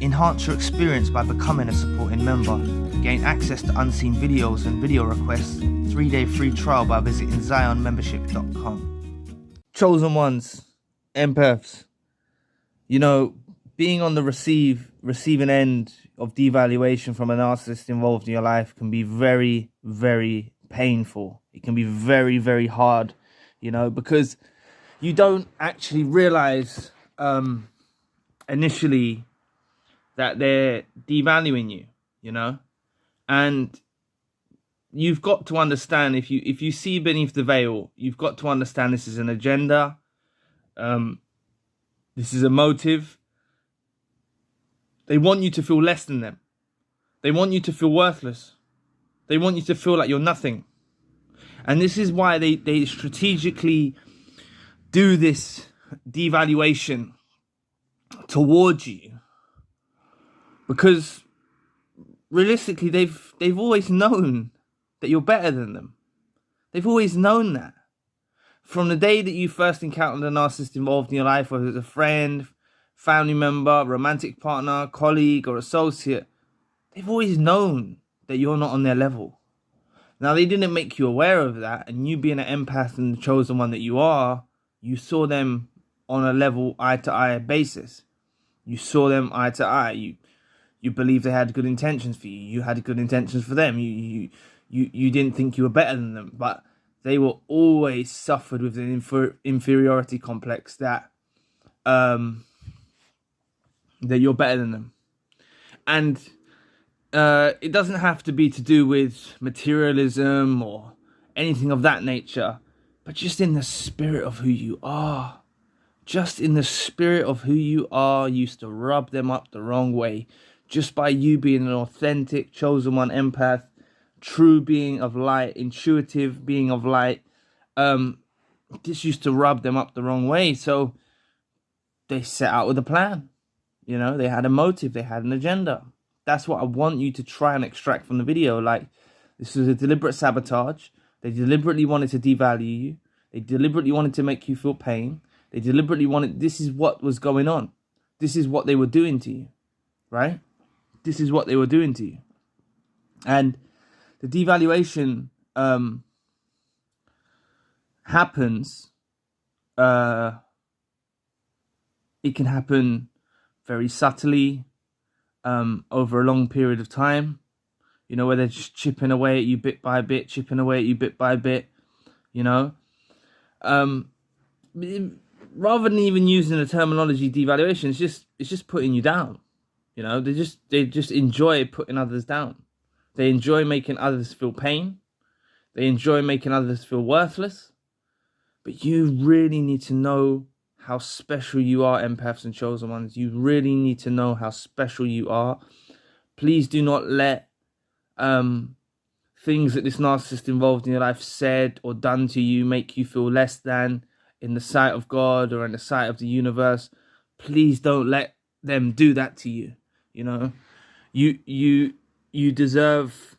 Enhance your experience by becoming a supporting member. Gain access to unseen videos and video requests. 3-day free trial by visiting zionmembership.com. Chosen ones, empaths. You know, being on the receiving end of devaluation from a narcissist involved in your life can be very, very painful. It can be very, very hard, you know, because you don't actually realize initially that they're devaluing you, you know, and you've got to understand, if you see beneath the veil, you've got to understand this is an agenda. This is a motive. They want you to feel less than them. They want you to feel worthless. They want you to feel like you're nothing. And this is why they strategically do this devaluation towards you. Because realistically, they've always known that you're better than them. They've always known that. From the day that you first encountered a narcissist involved in your life, whether it's a friend, family member, romantic partner, colleague, or associate, they've always known that you're not on their level. Now, they didn't make you aware of that, and you being an empath and the chosen one that you are, you saw them on a level eye-to-eye basis. You saw them eye to eye. You believed they had good intentions for you. You had good intentions for them. You didn't think you were better than them, but they were always suffered with an inferiority complex that you're better than them. And it doesn't have to be to do with materialism or anything of that nature, but just in the spirit of who you are. Just in the spirit of who you are, you used to rub them up the wrong way. Just by you being an authentic, chosen one empath, true being of light, intuitive being of light, this used to rub them up the wrong way. So they set out with a plan. You know, they had a motive, they had an agenda. That's what I want you to try and extract from the video. Like, this was a deliberate sabotage. They deliberately wanted to devalue you. They deliberately wanted to make you feel pain. They deliberately wanted, this is what was going on. This is what they were doing to you, right? This is what they were doing to you. And the devaluation happens, it can happen very subtly, over a long period of time, you know, where they're just chipping away at you bit by bit, you know. Rather than even using the terminology devaluation, it's just putting you down. You know, they just enjoy putting others down. They enjoy making others feel pain. They enjoy making others feel worthless. But you really need to know how special you are, empaths and chosen ones. You really need to know how special you are. Please do not let things that this narcissist involved in your life said or done to you make you feel less than in the sight of God or in the sight of the universe. Please don't let them do that to you. You know, you deserve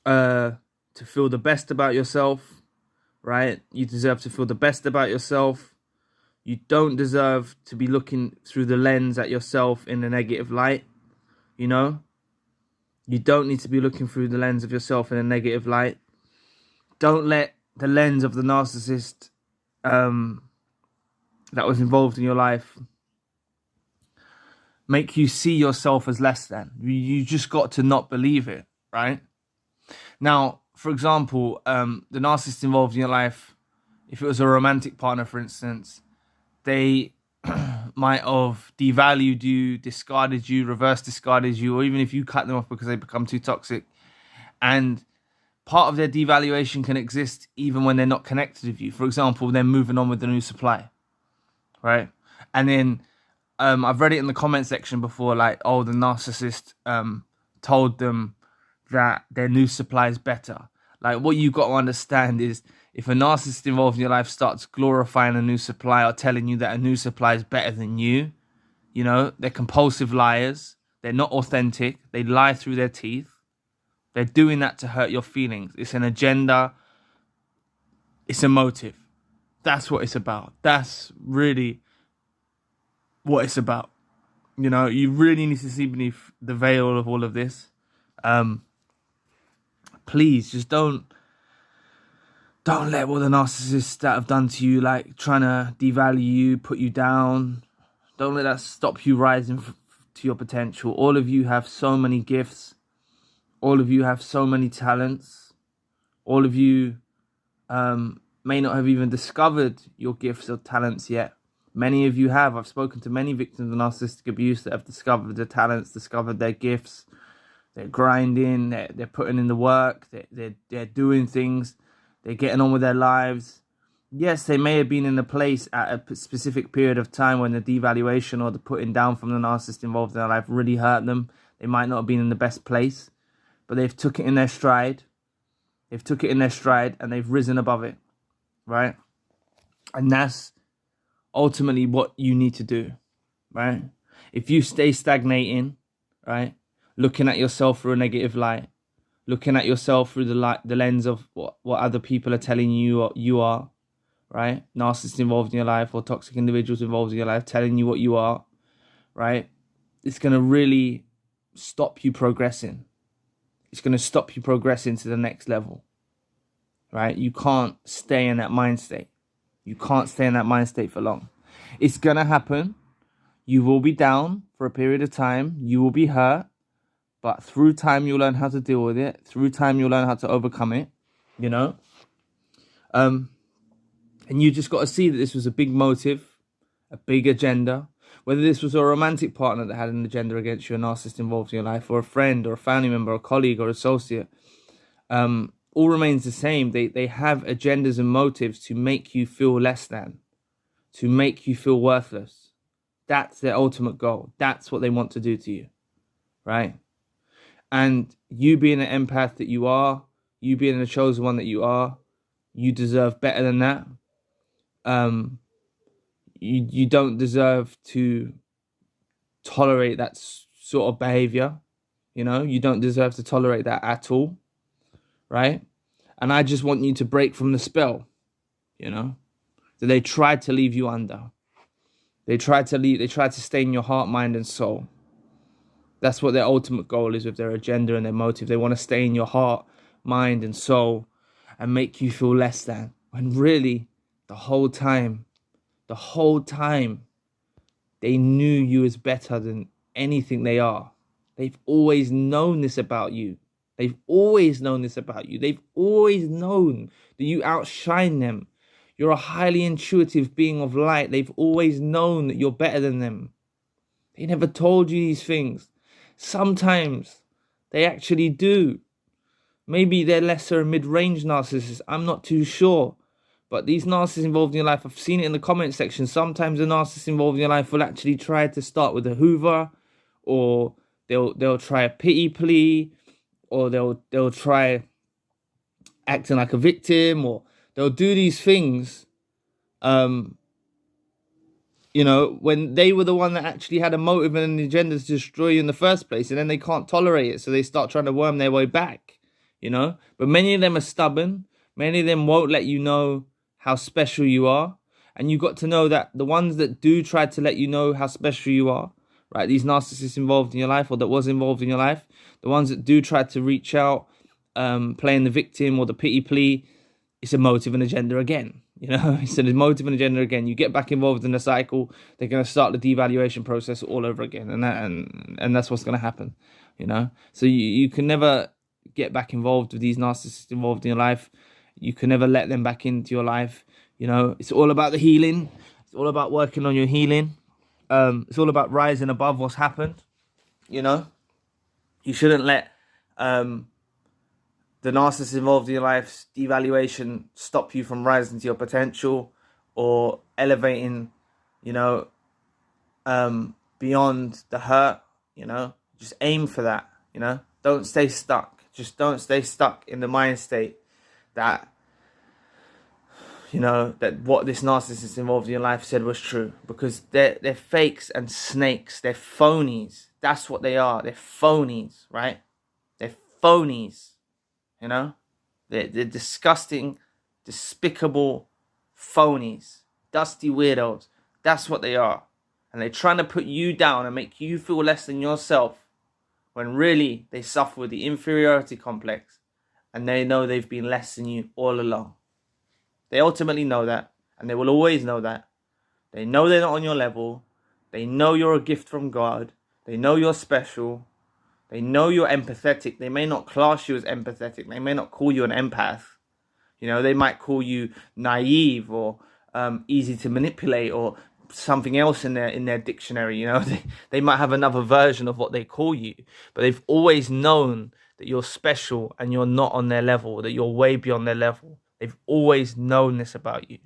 to feel the best about yourself, right? You deserve to feel the best about yourself. You don't deserve to be looking through the lens at yourself in a negative light, you know? You don't need to be looking through the lens of yourself in a negative light. Don't let the lens of the narcissist that was involved in your life make you see yourself as less than. You just got to not believe it, right? Now, for example, the narcissist involved in your life, if it was a romantic partner, for instance, they might have devalued you, discarded you, reverse discarded you, or even if you cut them off because they become too toxic. And part of their devaluation can exist even when they're not connected with you. For example, they're moving on with the new supply, right? And then I've read it in the comment section before, like, oh, the narcissist told them that their new supply is better. Like, what you've got to understand is, if a narcissist involved in your life starts glorifying a new supply or telling you that a new supply is better than you, you know, they're compulsive liars. They're not authentic. They lie through their teeth. They're doing that to hurt your feelings. It's an agenda. It's a motive. That's what it's about. That's really what it's about. You know, you really need to see beneath the veil of all of this. Please, just don't let what the narcissists that have done to you, like trying to devalue you, put you down. Don't let that stop you rising to your potential. All of you have so many gifts. All of you have so many talents. All of you may not have even discovered your gifts or talents yet. Many of you have. I've spoken to many victims of narcissistic abuse that have discovered their talents, discovered their gifts. They're grinding, they're putting in the work, they're doing things, they're getting on with their lives. Yes, they may have been in a place at a specific period of time when the devaluation or the putting down from the narcissist involved in their life really hurt them. They might not have been in the best place, but they've took it in their stride. They've took it in their stride and they've risen above it, right? And that's ultimately what you need to do, right? If you stay stagnating, right, looking at yourself through a negative light, looking at yourself through the lens of what other people are telling you what you are, right? Narcissists involved in your life or toxic individuals involved in your life telling you what you are, right? It's going to really stop you progressing. It's going to stop you progressing to the next level, right? You can't stay in that mind state. You can't stay in that mind state for long. It's going to happen. You will be down for a period of time. You will be hurt. But through time, you'll learn how to deal with it. Through time, you'll learn how to overcome it, you know? And you just got to see that this was a big motive, a big agenda. Whether this was a romantic partner that had an agenda against you, a narcissist involved in your life, or a friend, or a family member, or a colleague, or associate, all remains the same. They have agendas and motives to make you feel less than, to make you feel worthless. That's their ultimate goal. That's what they want to do to you, right? And you being an empath that you are, you being the chosen one that you are, you deserve better than that. You don't deserve to tolerate that sort of behavior. You know, you don't deserve to tolerate that at all, right? And I just want you to break from the spell, you know, that they tried to leave you under. They tried to stain your heart, mind, and soul. That's what their ultimate goal is with their agenda and their motive. They want to stain your heart, mind, and soul and make you feel less than. When really, the whole time, they knew you as better than anything they are. They've always known this about you. They've always known this about you. They've always known that you outshine them. You're a highly intuitive being of light. They've always known that you're better than them. They never told you these things. Sometimes they actually do. Maybe they're lesser and mid-range narcissists. I'm not too sure. But these narcissists involved in your life, I've seen it in the comment section. Sometimes the narcissist involved in your life will actually try to start with a hoover, or they'll try a pity plea, or they'll try acting like a victim, or they'll do these things. You know, when they were the one that actually had a motive and an agenda to destroy you in the first place, and then they can't tolerate it, so they start trying to worm their way back, you know? But many of them are stubborn. Many of them won't let you know how special you are. And you got to know that the ones that do try to let you know how special you are, right? These narcissists involved in your life, or that was involved in your life, the ones that do try to reach out, playing the victim or the pity plea, it's a motive and agenda again. You know, it's a motive and agenda again. You get back involved in the cycle, they're going to start the devaluation process all over again. And that's what's going to happen, you know. So you can never get back involved with these narcissists involved in your life. You can never let them back into your life. You know, it's all about the healing. It's all about working on your healing. It's all about rising above what's happened. You know, you shouldn't let the narcissist involved in your life's devaluation stop you from rising to your potential or elevating, you know, beyond the hurt. You know, just aim for that. You know, don't stay stuck. Just don't stay stuck in the mind state that, you know, that what this narcissist involved in your life said was true, because they're fakes and snakes. They're phonies. That's what they are. They're phonies, right? They're phonies, you know? They're disgusting, despicable phonies. Dusty weirdos. That's what they are. and they're trying to put you down and make you feel less than yourself, when really they suffer with the inferiority complex and they know they've been less than you all along. They ultimately know that, and they will always know that. They know they're not on your level. They know you're a gift from God. They know you're special. They know you're empathetic. They may not class you as empathetic. They may not call you an empath. You know, they might call you naive or easy to manipulate or something else in their dictionary. You know, they might have another version of what they call you, but they've always known that you're special and you're not on their level, that you're way beyond their level. They've always known this about you,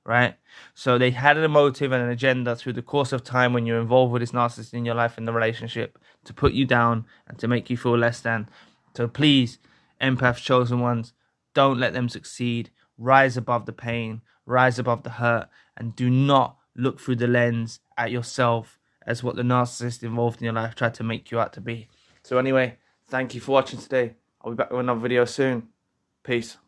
right? So they had a motive and an agenda through the course of time when you're involved with this narcissist in your life, in the relationship, to put you down and to make you feel less than. So please, empath chosen ones, don't let them succeed. Rise above the pain, rise above the hurt, and do not look through the lens at yourself as what the narcissist involved in your life tried to make you out to be. So anyway, thank you for watching today. I'll be back with another video soon. Peace.